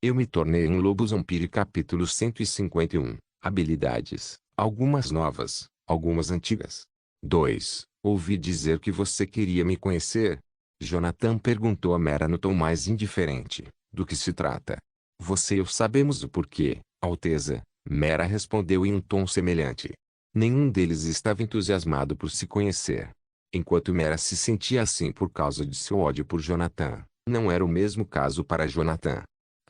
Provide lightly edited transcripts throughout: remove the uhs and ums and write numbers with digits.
Eu me tornei um lobo vampiro. Capítulo 151. Habilidades. Algumas novas, algumas antigas. 2. Ouvi dizer que você queria me conhecer. Jonathan perguntou a Mera no tom mais indiferente. Do que se trata? Você e eu sabemos o porquê, Alteza. Mera respondeu em um tom semelhante. Nenhum deles estava entusiasmado por se conhecer. Enquanto Mera se sentia assim por causa de seu ódio por Jonathan, não era o mesmo caso para Jonathan.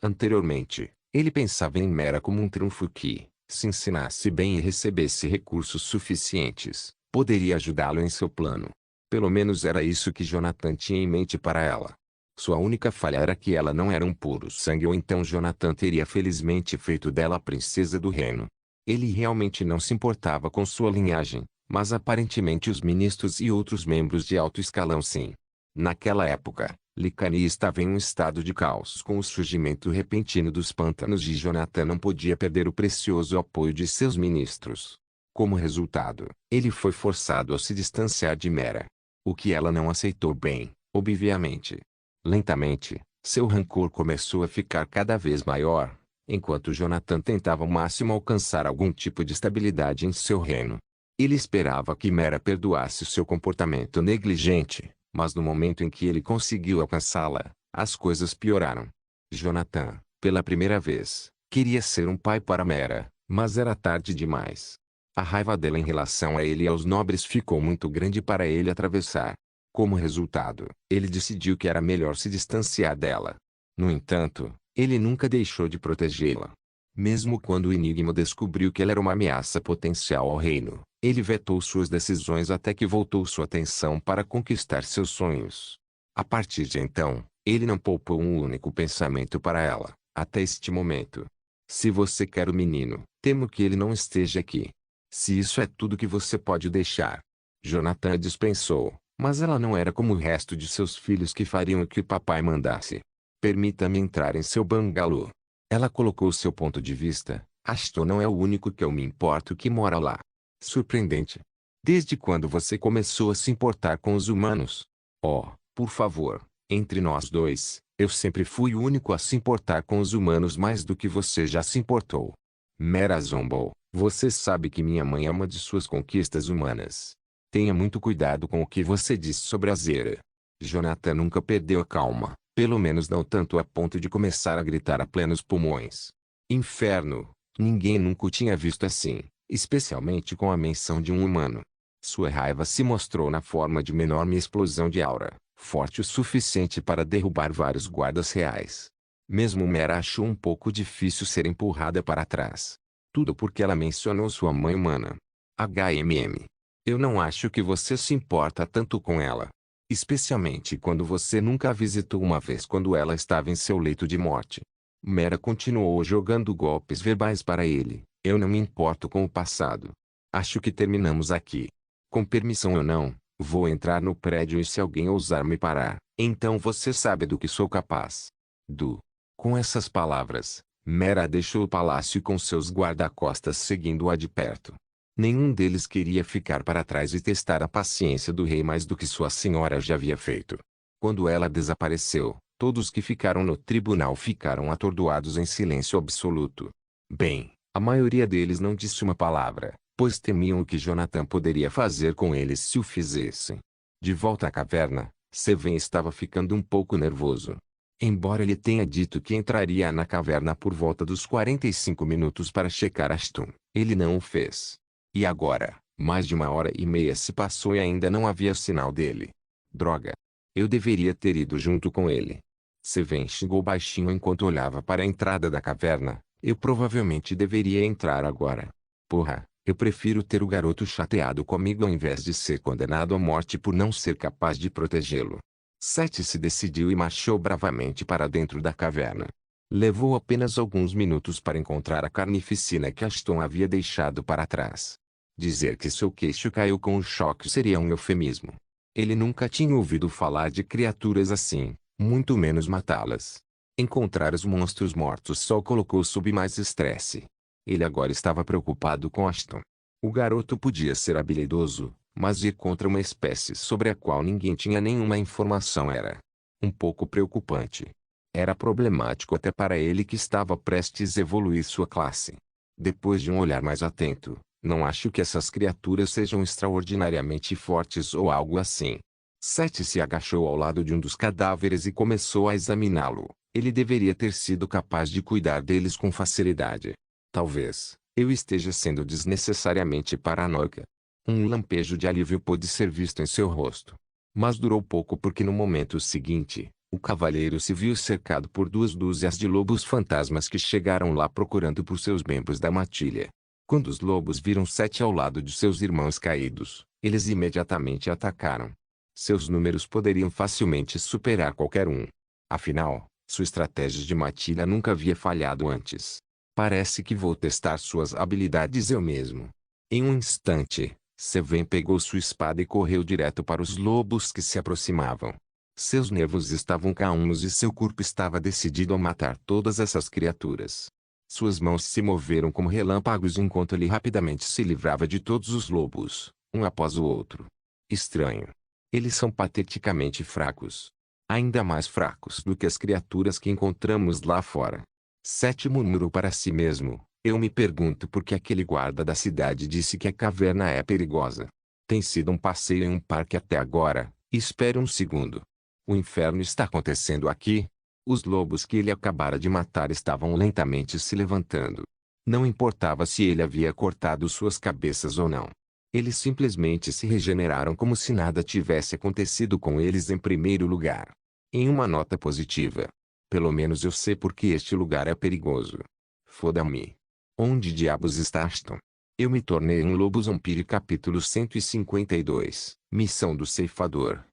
Anteriormente, ele pensava em Mera como um trunfo que, se ensinasse bem e recebesse recursos suficientes, poderia ajudá-lo em seu plano. Pelo menos era isso que Jonathan tinha em mente para ela. Sua única falha era que ela não era um puro sangue, ou então Jonathan teria felizmente feito dela a princesa do reino. Ele realmente não se importava com sua linhagem, mas aparentemente os ministros e outros membros de alto escalão sim. Naquela época, Licania estava em um estado de caos com o surgimento repentino dos pântanos e Jonathan não podia perder o precioso apoio de seus ministros. Como resultado, ele foi forçado a se distanciar de Mera. O que ela não aceitou bem, obviamente. Lentamente, seu rancor começou a ficar cada vez maior, enquanto Jonathan tentava ao máximo alcançar algum tipo de estabilidade em seu reino. Ele esperava que Mera perdoasse seu comportamento negligente, mas no momento em que ele conseguiu alcançá-la, as coisas pioraram. Jonathan, pela primeira vez, queria ser um pai para Mera, mas era tarde demais. A raiva dela em relação a ele e aos nobres ficou muito grande para ele atravessar. Como resultado, ele decidiu que era melhor se distanciar dela. No entanto, ele nunca deixou de protegê-la. Mesmo quando o Enigma descobriu que ela era uma ameaça potencial ao reino, ele vetou suas decisões até que voltou sua atenção para conquistar seus sonhos. A partir de então, ele não poupou um único pensamento para ela, até este momento. Se você quer o menino, temo que ele não esteja aqui. Se isso é tudo que você pode deixar. Jonathan dispensou, mas ela não era como o resto de seus filhos que fariam o que o papai mandasse. Permita-me entrar em seu bangalô. Ela colocou seu ponto de vista. Ashton não é o único que eu me importo que mora lá. Surpreendente. Desde quando você começou a se importar com os humanos? Oh, por favor, entre nós dois, eu sempre fui o único a se importar com os humanos mais do que você já se importou. Mera zombou. Você sabe que minha mãe é uma de suas conquistas humanas. Tenha muito cuidado com o que você diz sobre a Zera. Jonathan nunca perdeu a calma, pelo menos não tanto a ponto de começar a gritar a plenos pulmões. Inferno! Ninguém nunca o tinha visto assim, especialmente com a menção de um humano. Sua raiva se mostrou na forma de uma enorme explosão de aura, forte o suficiente para derrubar vários guardas reais. Mesmo Mera achou um pouco difícil ser empurrada para trás. Tudo porque ela mencionou sua mãe humana. HMM. Eu não acho que você se importa tanto com ela. Especialmente quando você nunca a visitou uma vez quando ela estava em seu leito de morte. Mera continuou jogando golpes verbais para ele. Eu não me importo com o passado. Acho que terminamos aqui. Com permissão ou não, vou entrar no prédio e se alguém ousar me parar, então você sabe do que sou capaz. Com essas palavras, Mera deixou o palácio com seus guarda-costas seguindo-a de perto. Nenhum deles queria ficar para trás e testar a paciência do rei mais do que sua senhora já havia feito. Quando ela desapareceu, todos que ficaram no tribunal ficaram atordoados em silêncio absoluto. Bem, a maioria deles não disse uma palavra, pois temiam o que Jonathan poderia fazer com eles se o fizessem. De volta à caverna, Seven estava ficando um pouco nervoso. Embora ele tenha dito que entraria na caverna por volta dos 45 minutos para checar Ashton, ele não o fez. E agora, mais de 1h30 se passou e ainda não havia sinal dele. Droga! Eu deveria ter ido junto com ele. Seven chegou baixinho enquanto olhava para a entrada da caverna. Eu provavelmente deveria entrar agora. Porra, eu prefiro ter o garoto chateado comigo ao invés de ser condenado à morte por não ser capaz de protegê-lo. Sete se decidiu e marchou bravamente para dentro da caverna. Levou apenas alguns minutos para encontrar a carnificina que Ashton havia deixado para trás. Dizer que seu queixo caiu com o choque seria um eufemismo. Ele nunca tinha ouvido falar de criaturas assim, muito menos matá-las. Encontrar os monstros mortos só o colocou sob mais estresse. Ele agora estava preocupado com Ashton. O garoto podia ser habilidoso, mas ir contra uma espécie sobre a qual ninguém tinha nenhuma informação era um pouco preocupante. Era problemático até para ele que estava prestes a evoluir sua classe. Depois de um olhar mais atento, não acho que essas criaturas sejam extraordinariamente fortes ou algo assim. Sete se agachou ao lado de um dos cadáveres e começou a examiná-lo. Ele deveria ter sido capaz de cuidar deles com facilidade. Talvez eu esteja sendo desnecessariamente paranoica. Um lampejo de alívio pôde ser visto em seu rosto. Mas durou pouco porque no momento seguinte, o cavalheiro se viu cercado por 2 dúzias de lobos fantasmas que chegaram lá procurando por seus membros da matilha. Quando os lobos viram Sete ao lado de seus irmãos caídos, eles imediatamente atacaram. Seus números poderiam facilmente superar qualquer um. Afinal, sua estratégia de matilha nunca havia falhado antes. Parece que vou testar suas habilidades eu mesmo. Em um instante, Seven pegou sua espada e correu direto para os lobos que se aproximavam. Seus nervos estavam calmos e seu corpo estava decidido a matar todas essas criaturas. Suas mãos se moveram como relâmpagos enquanto ele rapidamente se livrava de todos os lobos, um após o outro. Estranho. Eles são pateticamente fracos. Ainda mais fracos do que as criaturas que encontramos lá fora. Sete murmurou para si mesmo. Eu me pergunto por que aquele guarda da cidade disse que a caverna é perigosa. Tem sido um passeio em um parque até agora. Espere um segundo. O inferno está acontecendo aqui? Os lobos que ele acabara de matar estavam lentamente se levantando. Não importava se ele havia cortado suas cabeças ou não. Eles simplesmente se regeneraram como se nada tivesse acontecido com eles em primeiro lugar. Em uma nota positiva. Pelo menos eu sei por que este lugar é perigoso. Foda-me. Onde diabos está Ashton? Eu me tornei um lobo zombie capítulo 152. Missão do ceifador.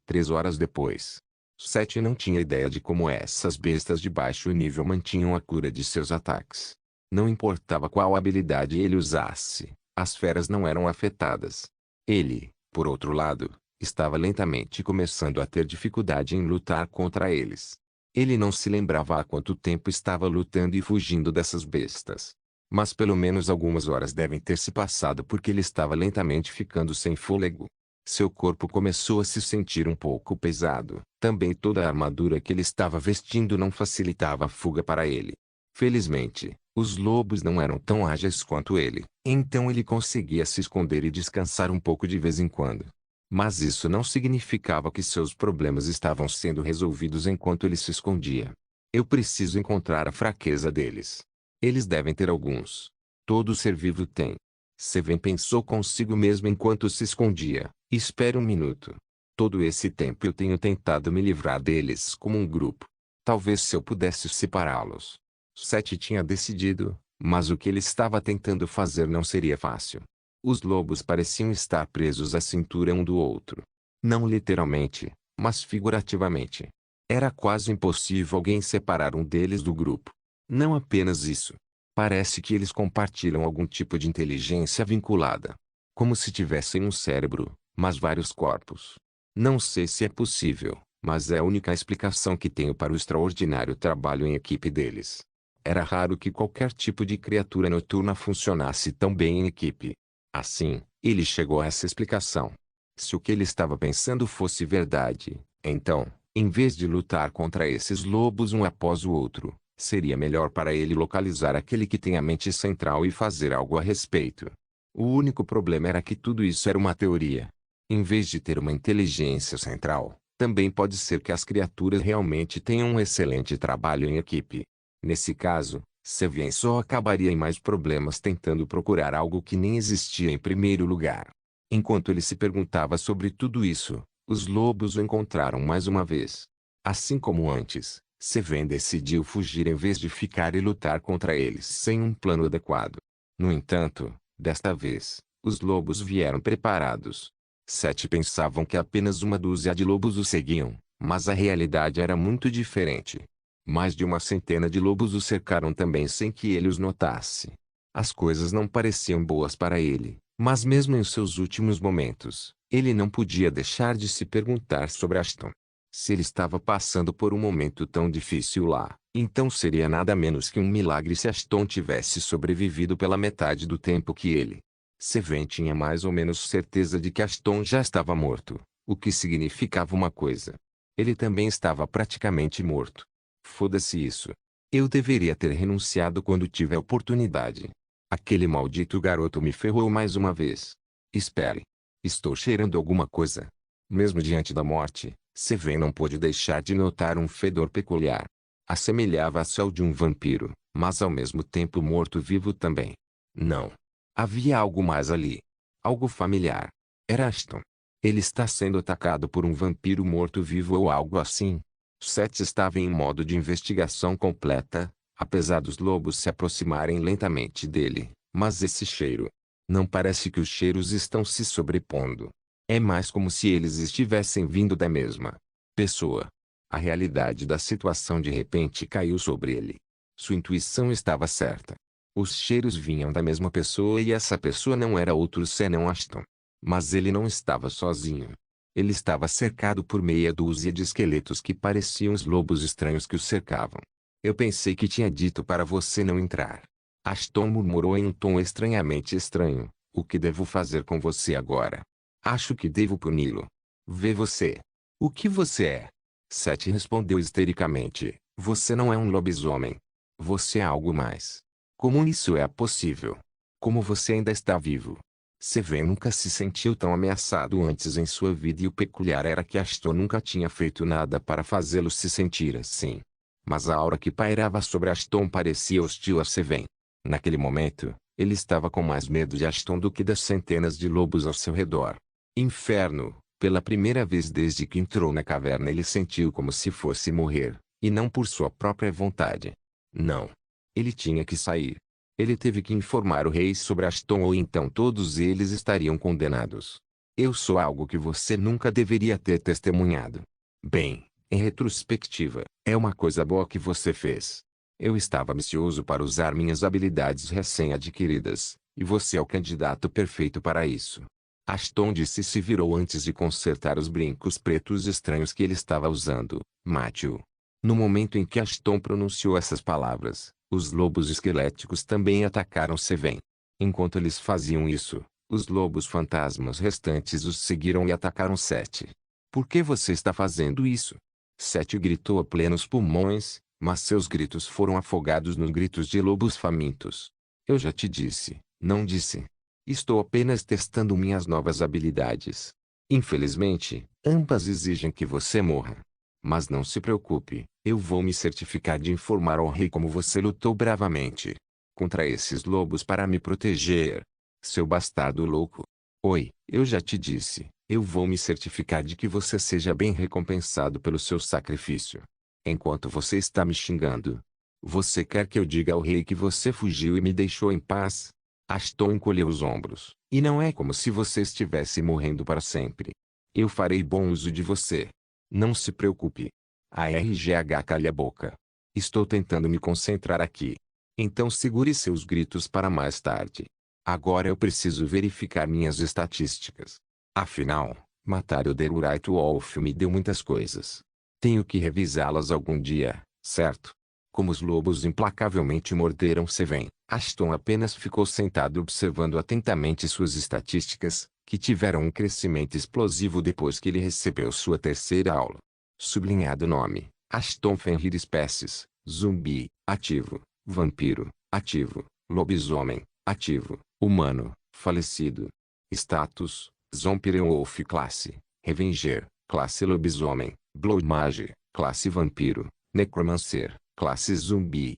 3 horas depois. Sete não tinha ideia de como essas bestas de baixo nível mantinham a cura de seus ataques. Não importava qual habilidade ele usasse, as feras não eram afetadas. Ele, por outro lado, estava lentamente começando a ter dificuldade em lutar contra eles. Ele não se lembrava há quanto tempo estava lutando e fugindo dessas bestas. Mas pelo menos algumas horas devem ter se passado porque ele estava lentamente ficando sem fôlego. Seu corpo começou a se sentir um pouco pesado. Também toda a armadura que ele estava vestindo não facilitava a fuga para ele. Felizmente, os lobos não eram tão ágeis quanto ele, então ele conseguia se esconder e descansar um pouco de vez em quando. Mas isso não significava que seus problemas estavam sendo resolvidos enquanto ele se escondia. Eu preciso encontrar a fraqueza deles. Eles devem ter alguns. Todo ser vivo tem. Seven pensou consigo mesmo enquanto se escondia. Espere um minuto. Todo esse tempo eu tenho tentado me livrar deles como um grupo. Talvez se eu pudesse separá-los. Sete tinha decidido, mas o que ele estava tentando fazer não seria fácil. Os lobos pareciam estar presos à cintura um do outro. Não literalmente, mas figurativamente. Era quase impossível alguém separar um deles do grupo. Não apenas isso. Parece que eles compartilham algum tipo de inteligência vinculada. Como se tivessem um cérebro, mas vários corpos. Não sei se é possível, mas é a única explicação que tenho para o extraordinário trabalho em equipe deles. Era raro que qualquer tipo de criatura noturna funcionasse tão bem em equipe. Assim, ele chegou a essa explicação. Se o que ele estava pensando fosse verdade, então, em vez de lutar contra esses lobos um após o outro, seria melhor para ele localizar aquele que tem a mente central e fazer algo a respeito. O único problema era que tudo isso era uma teoria. Em vez de ter uma inteligência central, também pode ser que as criaturas realmente tenham um excelente trabalho em equipe. Nesse caso, Seven só acabaria em mais problemas tentando procurar algo que nem existia em primeiro lugar. Enquanto ele se perguntava sobre tudo isso, os lobos o encontraram mais uma vez. Assim como antes, Seven decidiu fugir em vez de ficar e lutar contra eles sem um plano adequado. No entanto, desta vez, os lobos vieram preparados. Sete pensavam que apenas uma dúzia de lobos o seguiam, mas a realidade era muito diferente. Mais de uma centena de lobos o cercaram também sem que ele os notasse. As coisas não pareciam boas para ele, mas mesmo em seus últimos momentos, ele não podia deixar de se perguntar sobre Ashton. Se ele estava passando por um momento tão difícil lá, então seria nada menos que um milagre se Ashton tivesse sobrevivido pela metade do tempo que ele. Seven tinha mais ou menos certeza de que Ashton já estava morto, o que significava uma coisa. Ele também estava praticamente morto. Foda-se isso. Eu deveria ter renunciado quando tive a oportunidade. Aquele maldito garoto me ferrou mais uma vez. Espere. Estou cheirando alguma coisa. Mesmo diante da morte, Seven não pôde deixar de notar um fedor peculiar. Assemelhava-se ao de um vampiro, mas ao mesmo tempo morto-vivo também. Não. Havia algo mais ali. Algo familiar. Era Ashton. Ele está sendo atacado por um vampiro morto-vivo ou algo assim. Seth estava em modo de investigação completa, apesar dos lobos se aproximarem lentamente dele. Mas esse cheiro. Não parece que os cheiros estão se sobrepondo. É mais como se eles estivessem vindo da mesma pessoa. A realidade da situação de repente caiu sobre ele. Sua intuição estava certa. Os cheiros vinham da mesma pessoa e essa pessoa não era outro senão Ashton. Mas ele não estava sozinho. Ele estava cercado por meia dúzia de esqueletos que pareciam os lobos estranhos que o cercavam. Eu pensei que tinha dito para você não entrar. Ashton murmurou em um tom estranhamente estranho. O que devo fazer com você agora? Acho que devo puni-lo. Vê você. O que você é? Seth respondeu histericamente. Você não é um lobisomem. Você é algo mais. Como isso é possível? Como você ainda está vivo? Seven nunca se sentiu tão ameaçado antes em sua vida e o peculiar era que Ashton nunca tinha feito nada para fazê-lo se sentir assim. Mas a aura que pairava sobre Ashton parecia hostil a Seven. Naquele momento, ele estava com mais medo de Ashton do que das centenas de lobos ao seu redor. Inferno, pela primeira vez desde que entrou na caverna ele sentiu como se fosse morrer, e não por sua própria vontade. Não. Ele tinha que sair. Ele teve que informar o rei sobre Ashton ou então todos eles estariam condenados. Eu sou algo que você nunca deveria ter testemunhado. Bem, em retrospectiva, é uma coisa boa que você fez. Eu estava ansioso para usar minhas habilidades recém-adquiridas, e você é o candidato perfeito para isso. Ashton disse e se virou antes de consertar os brincos pretos estranhos que ele estava usando. Matthew. No momento em que Ashton pronunciou essas palavras, os lobos esqueléticos também atacaram Seven. Enquanto eles faziam isso, os lobos fantasmas restantes os seguiram e atacaram Seth. Por que você está fazendo isso? Seth gritou a plenos pulmões, mas seus gritos foram afogados nos gritos de lobos famintos. Eu já te disse, não disse? Estou apenas testando minhas novas habilidades. Infelizmente, ambas exigem que você morra. Mas não se preocupe, eu vou me certificar de informar ao rei como você lutou bravamente contra esses lobos para me proteger. Seu bastardo louco. Oi, eu já te disse, eu vou me certificar de que você seja bem recompensado pelo seu sacrifício. Enquanto você está me xingando, você quer que eu diga ao rei que você fugiu e me deixou em paz? Ashton encolheu os ombros. E não é como se você estivesse morrendo para sempre. Eu farei bom uso de você. Não se preocupe. ARGH calha a boca. Estou tentando me concentrar aqui. Então segure seus gritos para mais tarde. Agora eu preciso verificar minhas estatísticas. Afinal, matar o The Right Wolf me deu muitas coisas. Tenho que revisá-las algum dia, certo? Como os lobos implacavelmente morderam Seven, Ashton apenas ficou sentado observando atentamente suas estatísticas, que tiveram um crescimento explosivo depois que ele recebeu sua terceira aula. Sublinhado nome, Ashton Fenrir espécies, zumbi, ativo, vampiro, ativo, lobisomem, ativo, humano, falecido. Status, Zombie Wolf classe, Revenger, classe lobisomem, Blood Mage, classe vampiro, Necromancer, classe zumbi,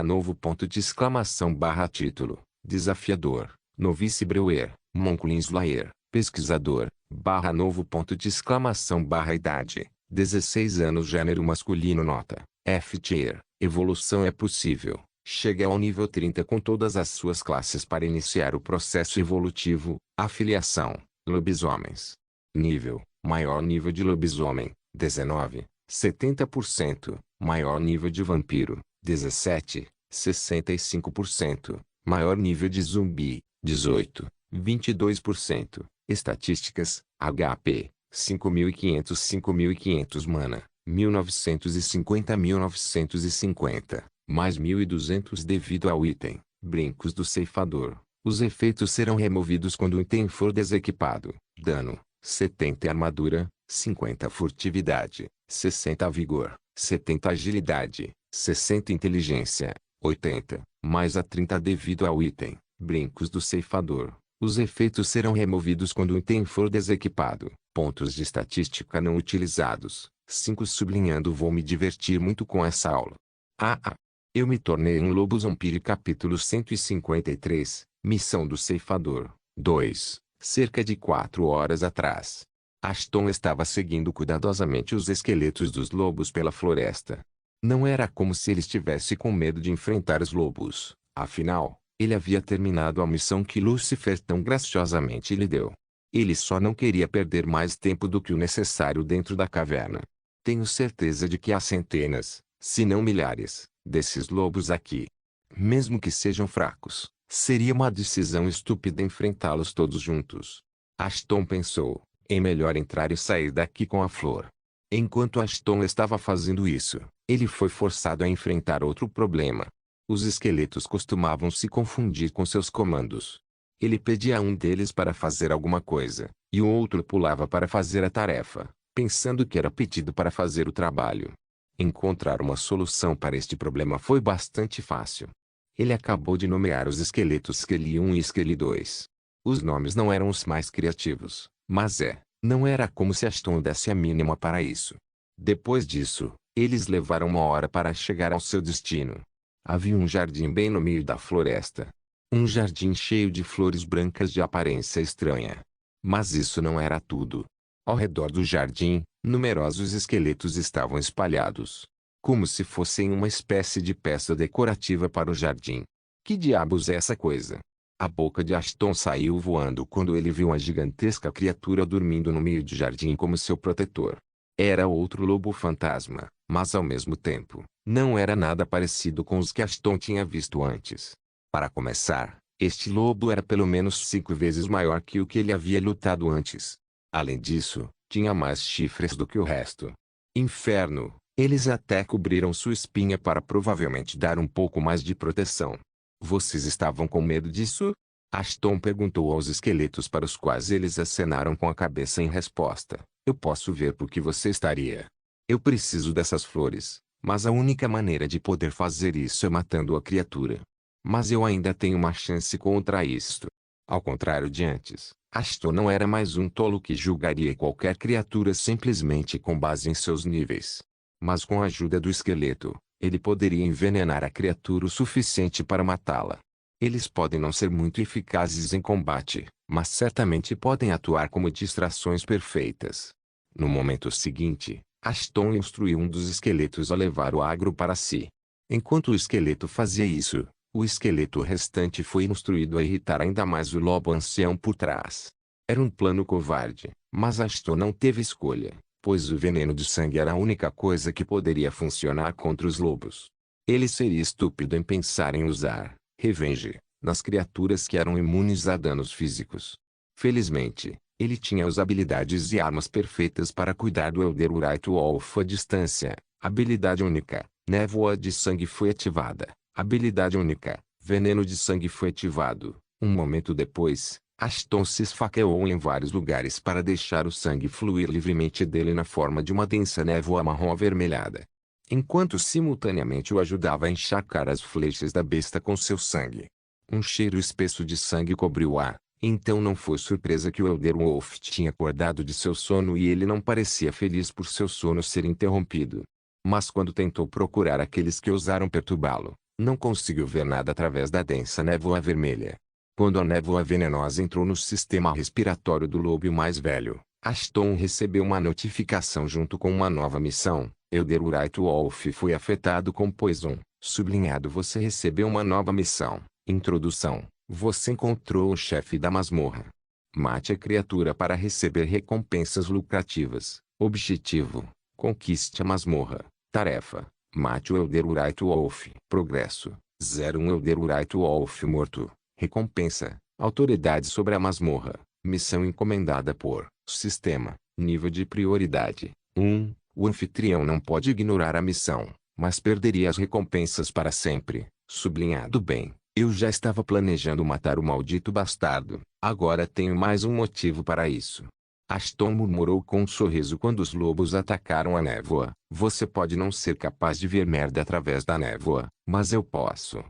novo ponto de exclamação título, desafiador, novice brewer, Monklin Slayer, pesquisador, novo ponto de exclamação idade, 16 anos gênero masculino nota, F-tier, evolução é possível, chegue ao nível 30 com todas as suas classes para iniciar o processo evolutivo, afiliação, lobisomens. Nível, maior nível de lobisomem, 19, 70%, maior nível de vampiro, 17, 65%, maior nível de zumbi, 18, 22%, estatísticas, HP, 5.500 mana, 1950 mais 1.200 devido ao item, brincos do ceifador. Os efeitos serão removidos quando o item for desequipado. Dano, 70 armadura, 50 furtividade, 60 vigor, 70 agilidade, 60 inteligência, 80, mais a 30 devido ao item, brincos do ceifador. Os efeitos serão removidos quando o item for desequipado. Pontos de estatística não utilizados. 5 sublinhando vou me divertir muito com essa aula. Eu me tornei um lobo zombie capítulo 153, missão do ceifador. 2. Cerca de 4 horas atrás. Ashton estava seguindo cuidadosamente os esqueletos dos lobos pela floresta. Não era como se ele estivesse com medo de enfrentar os lobos, afinal, ele havia terminado a missão que Lucifer tão graciosamente lhe deu. Ele só não queria perder mais tempo do que o necessário dentro da caverna. Tenho certeza de que há centenas, se não milhares, desses lobos aqui. Mesmo que sejam fracos, seria uma decisão estúpida enfrentá-los todos juntos. Ashton pensou, é melhor entrar e sair daqui com a flor. Enquanto Ashton estava fazendo isso, ele foi forçado a enfrentar outro problema. Os esqueletos costumavam se confundir com seus comandos. Ele pedia a um deles para fazer alguma coisa, e o outro pulava para fazer a tarefa, pensando que era pedido para fazer o trabalho. Encontrar uma solução para este problema foi bastante fácil. Ele acabou de nomear os esqueletos Skelly 1 e Skelly 2. Os nomes não eram os mais criativos, mas não era como se Ashton desse a mínima para isso. Depois disso, eles levaram 1 hora para chegar ao seu destino. Havia um jardim bem no meio da floresta. Um jardim cheio de flores brancas de aparência estranha. Mas isso não era tudo. Ao redor do jardim, numerosos esqueletos estavam espalhados, como se fossem uma espécie de peça decorativa para o jardim. Que diabos é essa coisa? A boca de Ashton saiu voando quando ele viu uma gigantesca criatura dormindo no meio do jardim como seu protetor. Era outro lobo fantasma, mas ao mesmo tempo, não era nada parecido com os que Ashton tinha visto antes. Para começar, este lobo era pelo menos 5 vezes maior que o que ele havia lutado antes. Além disso, tinha mais chifres do que o resto. Inferno, eles até cobriram sua espinha para provavelmente dar um pouco mais de proteção. Vocês estavam com medo disso? Ashton perguntou aos esqueletos para os quais eles acenaram com a cabeça em resposta. Eu posso ver por que você estaria. Eu preciso dessas flores, mas a única maneira de poder fazer isso é matando a criatura. Mas eu ainda tenho uma chance contra isto. Ao contrário de antes, Ashton não era mais um tolo que julgaria qualquer criatura simplesmente com base em seus níveis. Mas com a ajuda do esqueleto, ele poderia envenenar a criatura o suficiente para matá-la. Eles podem não ser muito eficazes em combate, mas certamente podem atuar como distrações perfeitas. No momento seguinte, Ashton instruiu um dos esqueletos a levar o agro para si. Enquanto o esqueleto fazia isso, o esqueleto restante foi instruído a irritar ainda mais o lobo ancião por trás. Era um plano covarde, mas Ashton não teve escolha, pois o veneno de sangue era a única coisa que poderia funcionar contra os lobos. Ele seria estúpido em pensar em usar revenge nas criaturas que eram imunes a danos físicos. Felizmente, ele tinha as habilidades e armas perfeitas para cuidar do Elder Wright Wolf à distância. Habilidade única, névoa de sangue foi ativada. Habilidade única, veneno de sangue foi ativado. Um momento depois, Ashton se esfaqueou em vários lugares para deixar o sangue fluir livremente dele na forma de uma densa névoa marrom avermelhada, enquanto simultaneamente o ajudava a encharcar as flechas da besta com seu sangue. Um cheiro espesso de sangue cobriu o ar, então não foi surpresa que o Elder Wolf tinha acordado de seu sono e ele não parecia feliz por seu sono ser interrompido. Mas quando tentou procurar aqueles que ousaram perturbá-lo, não conseguiu ver nada através da densa névoa vermelha. Quando a névoa venenosa entrou no sistema respiratório do lobo mais velho, Ashton recebeu uma notificação junto com uma nova missão. Elder Wright Wolf foi afetado com Poison. Sublinhado: você recebeu uma nova missão. Introdução. Você encontrou o chefe da masmorra. Mate a criatura para receber recompensas lucrativas. Objetivo: conquiste a masmorra. Tarefa: mate o Elder Wright Wolf. Progresso: 01 Elder Wright Wolf morto. Recompensa: autoridade sobre a masmorra. Missão encomendada por sistema. Nível de prioridade: 1. O anfitrião não pode ignorar a missão, mas perderia as recompensas para sempre. Sublinhado: bem, eu já estava planejando matar o maldito bastardo. Agora tenho mais um motivo para isso. Ashton murmurou com um sorriso quando os lobos atacaram a névoa. Você pode não ser capaz de ver merda através da névoa, mas eu posso.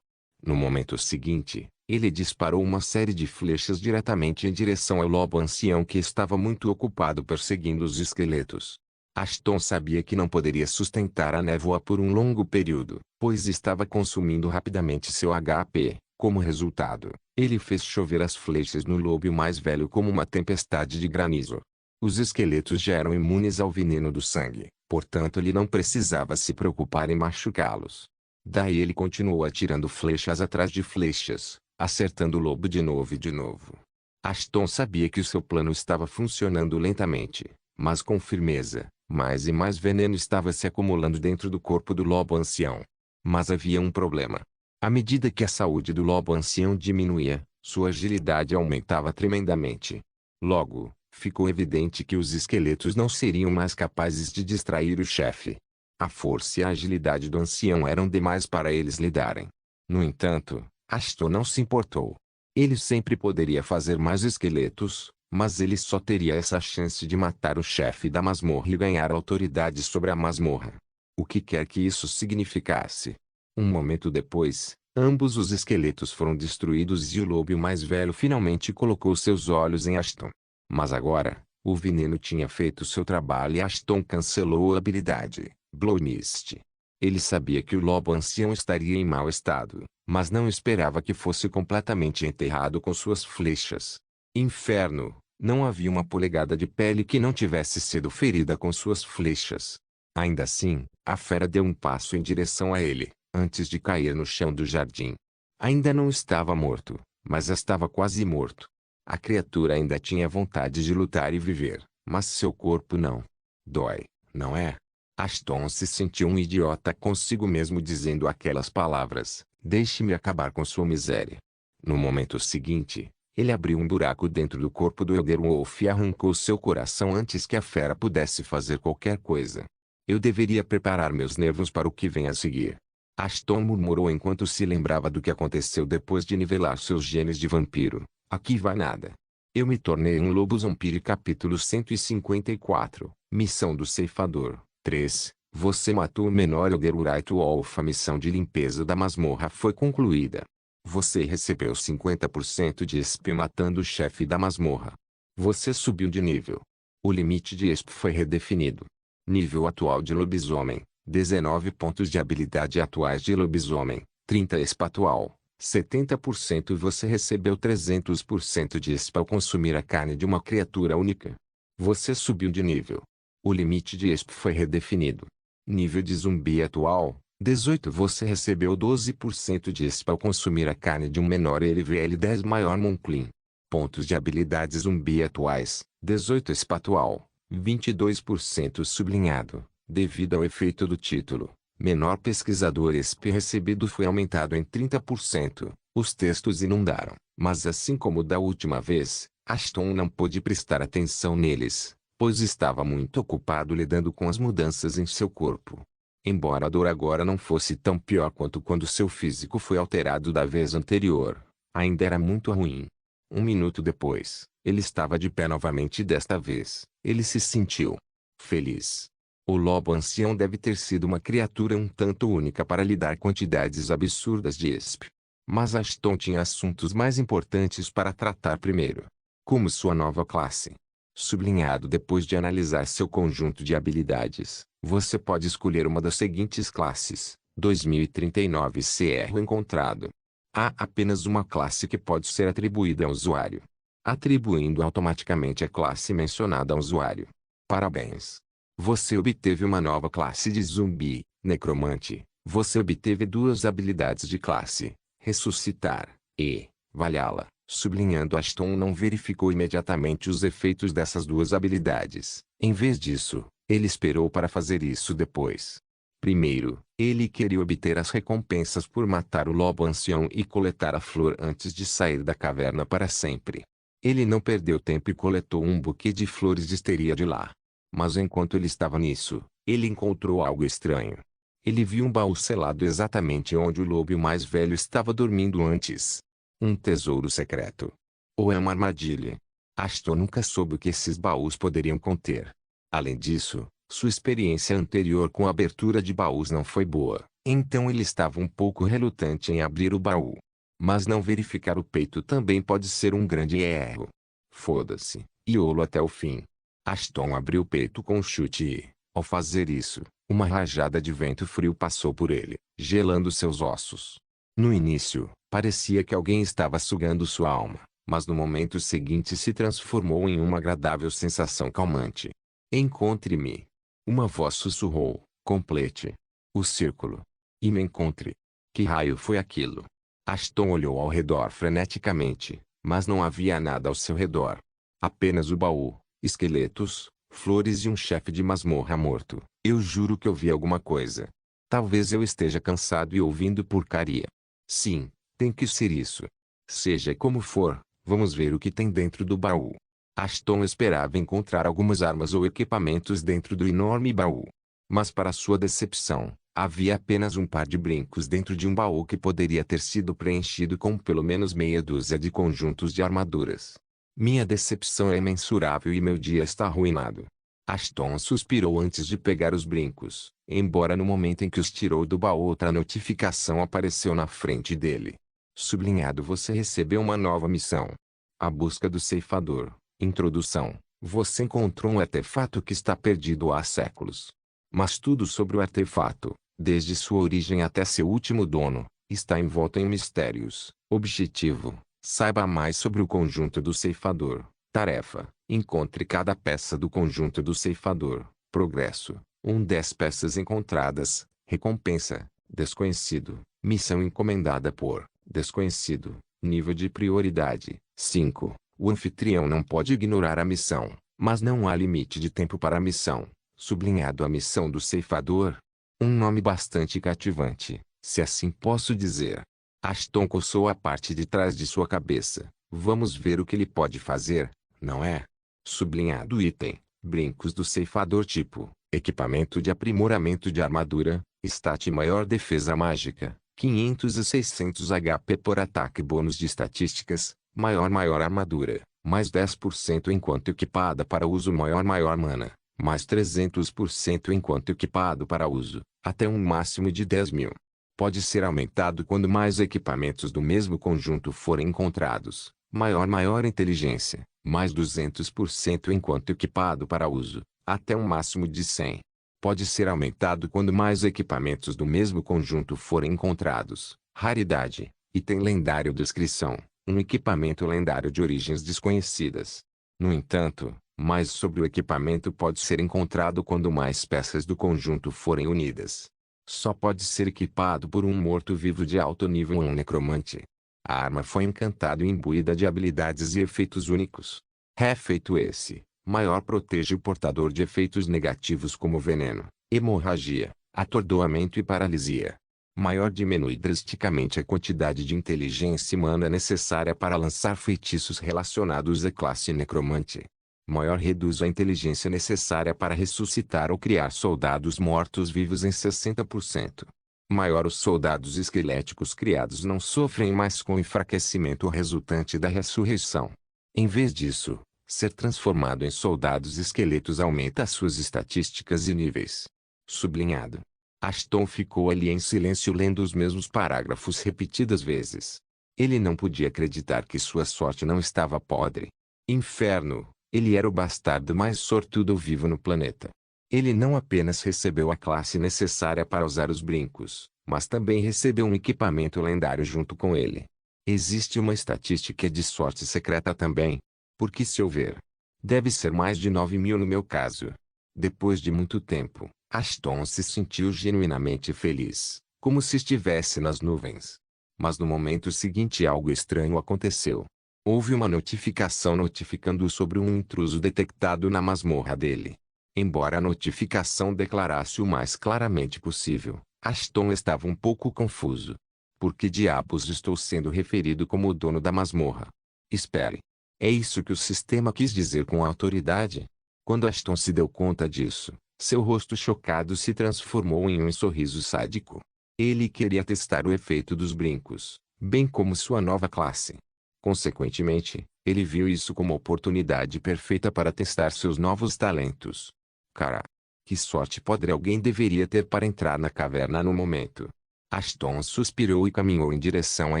No momento seguinte, ele disparou uma série de flechas diretamente em direção ao lobo ancião que estava muito ocupado perseguindo os esqueletos. Ashton sabia que não poderia sustentar a névoa por um longo período, pois estava consumindo rapidamente seu HP. Como resultado, ele fez chover as flechas no lobo mais velho como uma tempestade de granizo. Os esqueletos já eram imunes ao veneno do sangue, portanto ele não precisava se preocupar em machucá-los. Daí ele continuou atirando flechas atrás de flechas, acertando o lobo de novo e de novo. Ashton sabia que o seu plano estava funcionando lentamente, mas com firmeza. Mais e mais veneno estava se acumulando dentro do corpo do lobo ancião. Mas havia um problema. À medida que a saúde do lobo ancião diminuía, sua agilidade aumentava tremendamente. Logo, ficou evidente que os esqueletos não seriam mais capazes de distrair o chefe. A força e a agilidade do ancião eram demais para eles lidarem. No entanto, Ashton não se importou. Ele sempre poderia fazer mais esqueletos, mas ele só teria essa chance de matar o chefe da masmorra e ganhar autoridade sobre a masmorra. O que quer que isso significasse. Um momento depois, ambos os esqueletos foram destruídos e o lobo mais velho finalmente colocou seus olhos em Ashton. Mas agora, o veneno tinha feito seu trabalho e Ashton cancelou a habilidade, Blow Mist. Ele sabia que o lobo ancião estaria em mau estado, mas não esperava que fosse completamente enterrado com suas flechas. Inferno, não havia uma polegada de pele que não tivesse sido ferida com suas flechas. Ainda assim, a fera deu um passo em direção a ele, antes de cair no chão do jardim. Ainda não estava morto, mas estava quase morto. A criatura ainda tinha vontade de lutar e viver, mas seu corpo não. Dói, não é? Ashton se sentiu um idiota consigo mesmo dizendo aquelas palavras. Deixe-me acabar com sua miséria. No momento seguinte, ele abriu um buraco dentro do corpo do Elderwolf e arrancou seu coração antes que a fera pudesse fazer qualquer coisa. Eu deveria preparar meus nervos para o que vem a seguir. Ashton murmurou enquanto se lembrava do que aconteceu depois de nivelar seus genes de vampiro. Aqui vai nada. Eu me tornei um lobo vampiro. Capítulo 154. Missão do Ceifador. 3. Você matou o menor Elderwright Wolf. A missão de limpeza da masmorra foi concluída. Você recebeu 50% de XP matando o chefe da masmorra. Você subiu de nível. O limite de XP foi redefinido. Nível atual de lobisomem, 19 pontos de habilidade atuais de lobisomem, 30 XP atual, 70%. Você recebeu 300% de XP ao consumir a carne de uma criatura única. Você subiu de nível. O limite de XP foi redefinido. Nível de zumbi atual, 18. Você recebeu 12% de XP ao consumir a carne de um menor LVL10 maior Monclin. Pontos de habilidade zumbi atuais, 18 XP atual, 22% sublinhado, devido ao efeito do título. Menor pesquisador XP recebido foi aumentado em 30%. Os textos inundaram, mas assim como da última vez, Ashton não pôde prestar atenção neles, pois estava muito ocupado lidando com as mudanças em seu corpo. Embora a dor agora não fosse tão pior quanto quando seu físico foi alterado da vez anterior, ainda era muito ruim. Um minuto depois, ele estava de pé novamente e desta vez, ele se sentiu feliz. O lobo ancião deve ter sido uma criatura um tanto única para lhe dar quantidades absurdas de XP. Mas Ashton tinha assuntos mais importantes para tratar primeiro. Como sua nova classe. Sublinhado depois de analisar seu conjunto de habilidades, você pode escolher uma das seguintes classes. 2039 CR encontrado. Há apenas uma classe que pode ser atribuída ao usuário. Atribuindo automaticamente a classe mencionada ao usuário. Parabéns! Você obteve uma nova classe de zumbi, necromante. Você obteve duas habilidades de classe, ressuscitar, e valhalla. Sublinhando, Ashton não verificou imediatamente os efeitos dessas duas habilidades. Em vez disso, ele esperou para fazer isso depois. Primeiro, ele queria obter as recompensas por matar o lobo ancião e coletar a flor antes de sair da caverna para sempre. Ele não perdeu tempo e coletou um buquê de flores de histeria de lá. Mas enquanto ele estava nisso, ele encontrou algo estranho. Ele viu um baú selado exatamente onde o lobo mais velho estava dormindo antes. Um tesouro secreto. Ou é uma armadilha? Ashton nunca soube o que esses baús poderiam conter. Além disso, sua experiência anterior com a abertura de baús não foi boa, então ele estava um pouco relutante em abrir o baú. Mas não verificar o peito também pode ser um grande erro. Foda-se, iolo até o fim. Ashton abriu o peito com um chute e, ao fazer isso, uma rajada de vento frio passou por ele, gelando seus ossos. No início, parecia que alguém estava sugando sua alma, mas no momento seguinte se transformou em uma agradável sensação calmante. Encontre-me. Uma voz sussurrou, complete o círculo. E me encontre. Que raio foi aquilo? Ashton olhou ao redor freneticamente, mas não havia nada ao seu redor. Apenas o baú, esqueletos, flores e um chefe de masmorra morto. Eu juro que eu vi alguma coisa. Talvez eu esteja cansado e ouvindo porcaria. Sim, tem que ser isso. Seja como for, vamos ver o que tem dentro do baú. Ashton esperava encontrar algumas armas ou equipamentos dentro do enorme baú. Mas para sua decepção, havia apenas um par de brincos dentro de um baú que poderia ter sido preenchido com pelo menos meia dúzia de conjuntos de armaduras. Minha decepção é imensurável e meu dia está arruinado. Ashton suspirou antes de pegar os brincos, embora no momento em que os tirou do baú outra notificação apareceu na frente dele. Sublinhado: você recebeu uma nova missão. A busca do ceifador. Introdução. Você encontrou um artefato que está perdido há séculos. Mas tudo sobre o artefato, desde sua origem até seu último dono, está envolto em mistérios. Objetivo: saiba mais sobre o conjunto do ceifador. Tarefa: encontre cada peça do conjunto do ceifador. Progresso: 10 peças encontradas. Recompensa: desconhecido. Missão encomendada por desconhecido. Nível de prioridade: 5. O anfitrião não pode ignorar a missão, mas não há limite de tempo para a missão. Sublinhado: a missão do ceifador. Um nome bastante cativante, se assim posso dizer. Ashton coçou a parte de trás de sua cabeça. Vamos ver o que ele pode fazer, não é? Sublinhado: item: brincos do ceifador tipo, equipamento de aprimoramento de armadura, stat maior defesa mágica, 500 e 600 HP por ataque, bônus de estatísticas, maior armadura, mais 10% enquanto equipada para uso, maior mana, mais 300% enquanto equipado para uso, até um máximo de 10.000. Pode ser aumentado quando mais equipamentos do mesmo conjunto forem encontrados. Maior inteligência, mais 200% enquanto equipado para uso, até um máximo de 100. Pode ser aumentado quando mais equipamentos do mesmo conjunto forem encontrados. Raridade: item lendário. Descrição: um equipamento lendário de origens desconhecidas. No entanto, mais sobre o equipamento pode ser encontrado quando mais peças do conjunto forem unidas. Só pode ser equipado por um morto-vivo de alto nível ou um necromante. A arma foi encantada e imbuída de habilidades e efeitos únicos. Efeito esse: maior protege o portador de efeitos negativos como veneno, hemorragia, atordoamento e paralisia. Maior diminui drasticamente a quantidade de inteligência humana necessária para lançar feitiços relacionados à classe necromante. Maior reduz a inteligência necessária para ressuscitar ou criar soldados mortos-vivos em 60%. Maior: os soldados esqueléticos criados não sofrem mais com o enfraquecimento resultante da ressurreição. Em vez disso, ser transformado em soldados esqueletos aumenta suas estatísticas e níveis. Sublinhado. Ashton ficou ali em silêncio lendo os mesmos parágrafos repetidas vezes. Ele não podia acreditar que sua sorte não estava podre. Inferno, ele era o bastardo mais sortudo vivo no planeta. Ele não apenas recebeu a classe necessária para usar os brincos, mas também recebeu um equipamento lendário junto com ele. Existe uma estatística de sorte secreta também. Porque se houver, deve ser mais de 9.000 no meu caso. Depois de muito tempo, Ashton se sentiu genuinamente feliz, como se estivesse nas nuvens. Mas no momento seguinte algo estranho aconteceu. Houve uma notificação notificando-o sobre um intruso detectado na masmorra dele. Embora a notificação declarasse o mais claramente possível, Ashton estava um pouco confuso. Por que diabos estou sendo referido como o dono da masmorra? Espere. É isso que o sistema quis dizer com autoridade? Quando Ashton se deu conta disso, seu rosto chocado se transformou em um sorriso sádico. Ele queria testar o efeito dos brincos, bem como sua nova classe. Consequentemente, Ele viu isso como oportunidade perfeita para testar seus novos talentos. Cara, que sorte podre alguém deveria ter para entrar na caverna no momento. Ashton suspirou e caminhou em direção à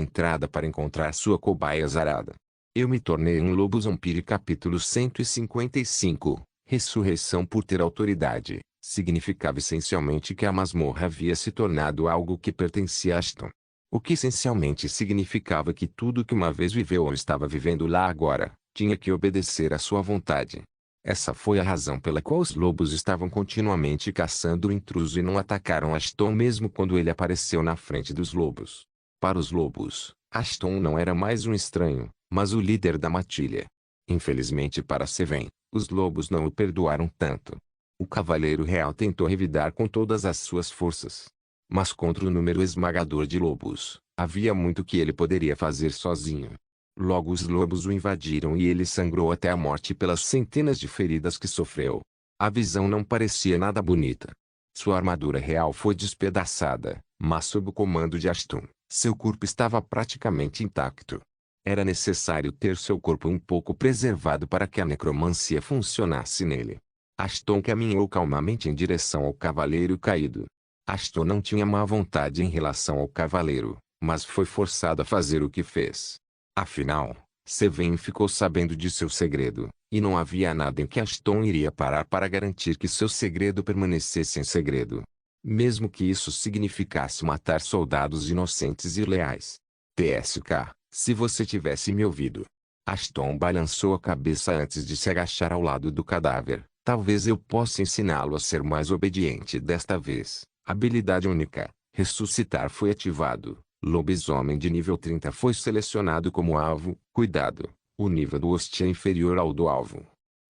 entrada para encontrar sua cobaia azarada. Eu me tornei um lobo zombie. Capítulo 155. Ressurreição por ter autoridade. Significava essencialmente que a masmorra havia se tornado algo que pertencia a Ashton. O que essencialmente significava que tudo que uma vez viveu ou estava vivendo lá agora, tinha que obedecer à sua vontade. Essa foi a razão pela qual os lobos estavam continuamente caçando o intruso e não atacaram Ashton mesmo quando ele apareceu na frente dos lobos. Para os lobos, Ashton não era mais um estranho, mas o líder da matilha. Infelizmente para Seven, os lobos não o perdoaram tanto. O Cavaleiro Real tentou revidar com todas as suas forças. Mas contra o número esmagador de lobos, havia muito que ele poderia fazer sozinho. Logo os lobos o invadiram e ele sangrou até a morte pelas centenas de feridas que sofreu. A visão não parecia nada bonita. Sua armadura real foi despedaçada, mas sob o comando de Ashton, seu corpo estava praticamente intacto. Era necessário ter seu corpo um pouco preservado para que a necromancia funcionasse nele. Ashton caminhou calmamente em direção ao Cavaleiro Caído. Ashton não tinha má vontade em relação ao Cavaleiro, mas foi forçado a fazer o que fez. Afinal, Seven ficou sabendo de seu segredo, e não havia nada em que Ashton iria parar para garantir que seu segredo permanecesse em segredo. Mesmo que isso significasse matar soldados inocentes e leais. TSK, se você tivesse me ouvido. Ashton balançou a cabeça antes de se agachar ao lado do cadáver. Talvez eu possa ensiná-lo a ser mais obediente desta vez. Habilidade única. Ressuscitar foi ativado. Lobisomem de nível 30 foi selecionado como alvo. Cuidado. O nível do host é inferior ao do alvo.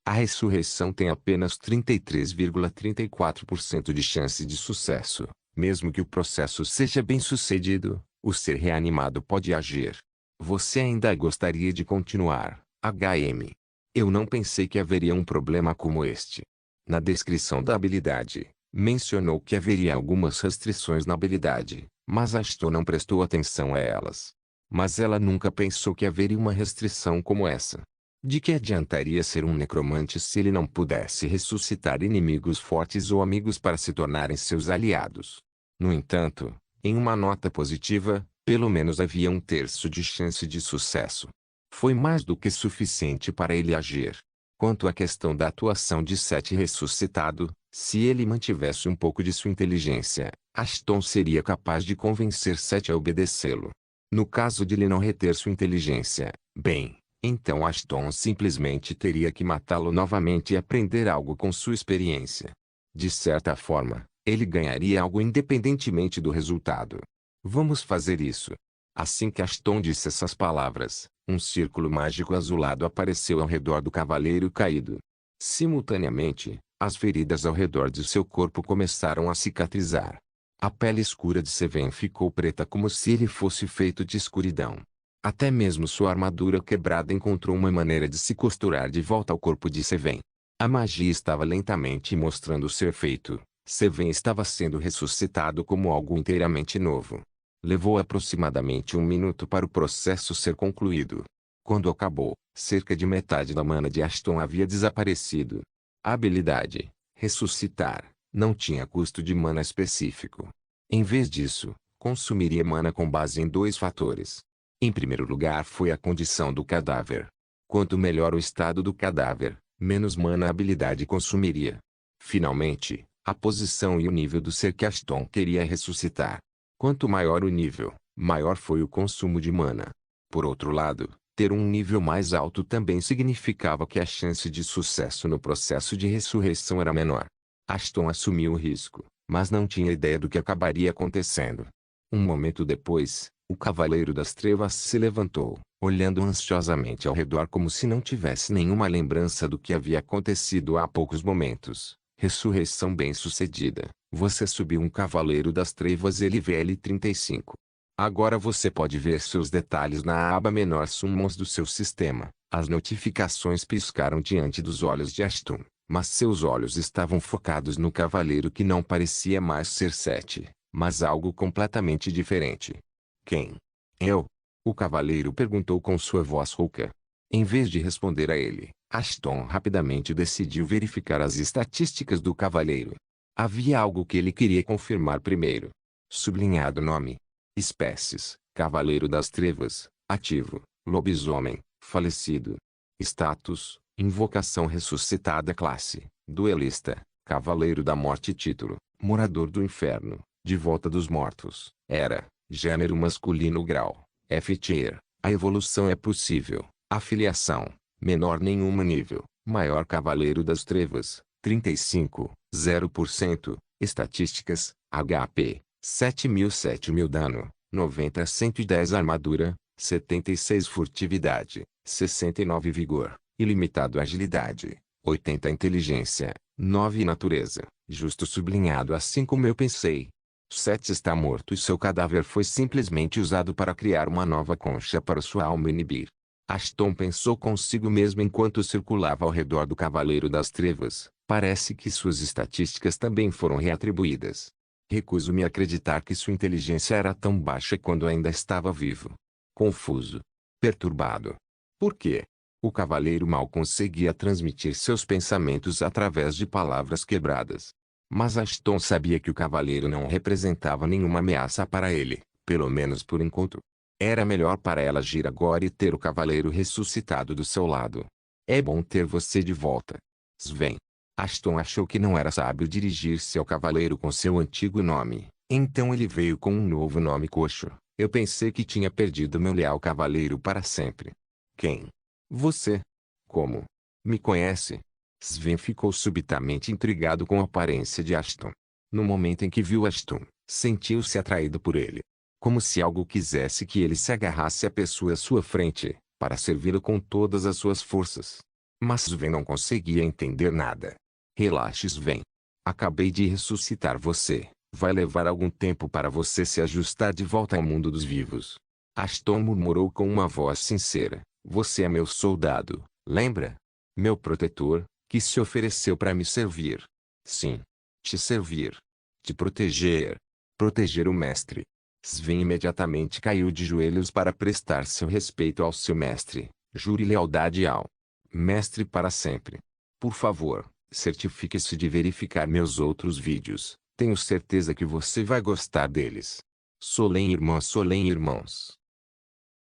A ressurreição tem apenas 33,34% de chance de sucesso. Mesmo que o processo seja bem sucedido, o ser reanimado pode agir. Você ainda gostaria de continuar, HM? Eu não pensei que haveria um problema como este. Na descrição da habilidade, mencionou que haveria algumas restrições na habilidade, mas Ashton não prestou atenção a elas. Mas ela nunca pensou que haveria uma restrição como essa. De que adiantaria ser um necromante se ele não pudesse ressuscitar inimigos fortes ou amigos para se tornarem seus aliados? No entanto, em uma nota positiva, pelo menos havia 1/3 de chance de sucesso. Foi mais do que suficiente para ele agir. Quanto à questão da atuação de Seth ressuscitado, se ele mantivesse um pouco de sua inteligência, Ashton seria capaz de convencer Seth a obedecê-lo. No caso de ele não reter sua inteligência, bem, então Ashton simplesmente teria que matá-lo novamente e aprender algo com sua experiência. De certa forma, ele ganharia algo independentemente do resultado. Vamos fazer isso. Assim que Ashton disse essas palavras, um círculo mágico azulado apareceu ao redor do Cavaleiro Caído. Simultaneamente, as feridas ao redor de seu corpo começaram a cicatrizar. A pele escura de Seven ficou preta como se ele fosse feito de escuridão. Até mesmo sua armadura quebrada encontrou uma maneira de se costurar de volta ao corpo de Seven. A magia estava lentamente mostrando seu efeito. Seven estava sendo ressuscitado como algo inteiramente novo. Levou aproximadamente 1 minuto para o processo ser concluído. Quando acabou, cerca de metade da mana de Ashton havia desaparecido. A habilidade, ressuscitar, não tinha custo de mana específico. Em vez disso, consumiria mana com base em 2 fatores. Em primeiro lugar foi a condição do cadáver. Quanto melhor o estado do cadáver, menos mana a habilidade consumiria. Finalmente, a posição e o nível do ser que Ashton queria ressuscitar. Quanto maior o nível, maior foi o consumo de mana. Por outro lado, ter um nível mais alto também significava que a chance de sucesso no processo de ressurreição era menor. Ashton assumiu o risco, mas não tinha ideia do que acabaria acontecendo. Um momento depois, o Cavaleiro das Trevas se levantou, olhando ansiosamente ao redor como se não tivesse nenhuma lembrança do que havia acontecido há poucos momentos. Ressurreição bem-sucedida. Você subiu um Cavaleiro das Trevas LVL35. Agora você pode ver seus detalhes na aba Menor Summons do seu sistema. As notificações piscaram diante dos olhos de Ashton, mas seus olhos estavam focados no Cavaleiro que não parecia mais ser Seth, mas algo completamente diferente. Quem? Eu? O Cavaleiro perguntou com sua voz rouca. Em vez de responder a ele, Ashton rapidamente decidiu verificar as estatísticas do cavaleiro. Havia algo que ele queria confirmar primeiro. Sublinhado nome. Espécies: Cavaleiro das Trevas, ativo, lobisomem, falecido. Status: invocação ressuscitada. Classe: duelista, Cavaleiro da Morte. Título: Morador do Inferno, de volta dos mortos. Era: gênero masculino. Grau: F-Tier. A evolução é possível. Afiliação: menor nenhuma. Nível: maior. Cavaleiro das Trevas, 35, 0%. Estatísticas: HP: 7.000 dano, 90-110 armadura, 76 furtividade, 69 vigor, ilimitado agilidade, 80 inteligência, 9 natureza, justo. Sublinhado assim como eu pensei. Seth está morto e seu cadáver foi simplesmente usado para criar uma nova concha para sua alma inibir. Ashton pensou consigo mesmo enquanto circulava ao redor do Cavaleiro das Trevas. Parece que suas estatísticas também foram reatribuídas. Recuso-me a acreditar que sua inteligência era tão baixa quando ainda estava vivo. Confuso. Perturbado. Por quê? O cavaleiro mal conseguia transmitir seus pensamentos através de palavras quebradas. Mas Ashton sabia que o cavaleiro não representava nenhuma ameaça para ele, pelo menos por enquanto. Era melhor para ela agir agora e ter o cavaleiro ressuscitado do seu lado. É bom ter você de volta, Sven. Ashton achou que não era sábio dirigir-se ao cavaleiro com seu antigo nome, então ele veio com um novo nome. Coxo. Eu pensei que tinha perdido meu leal cavaleiro para sempre. Quem? Você. Como? Me conhece? Sven ficou subitamente intrigado com a aparência de Ashton. No momento em que viu Ashton, sentiu-se atraído por ele. Como se algo quisesse que ele se agarrasse à pessoa à sua frente, para servi-lo com todas as suas forças. Mas Sven não conseguia entender nada. Relaxe, Sven. Acabei de ressuscitar você. Vai levar algum tempo para você se ajustar de volta ao mundo dos vivos. Ashton murmurou com uma voz sincera. Você é meu soldado, lembra? Meu protetor, que se ofereceu para me servir. Sim. Te servir. Te proteger. Proteger o mestre. Sven imediatamente caiu de joelhos para prestar seu respeito ao seu mestre. Jure lealdade ao mestre para sempre. Por favor, certifique-se de verificar meus outros vídeos. Tenho certeza que você vai gostar deles. Solen irmãos.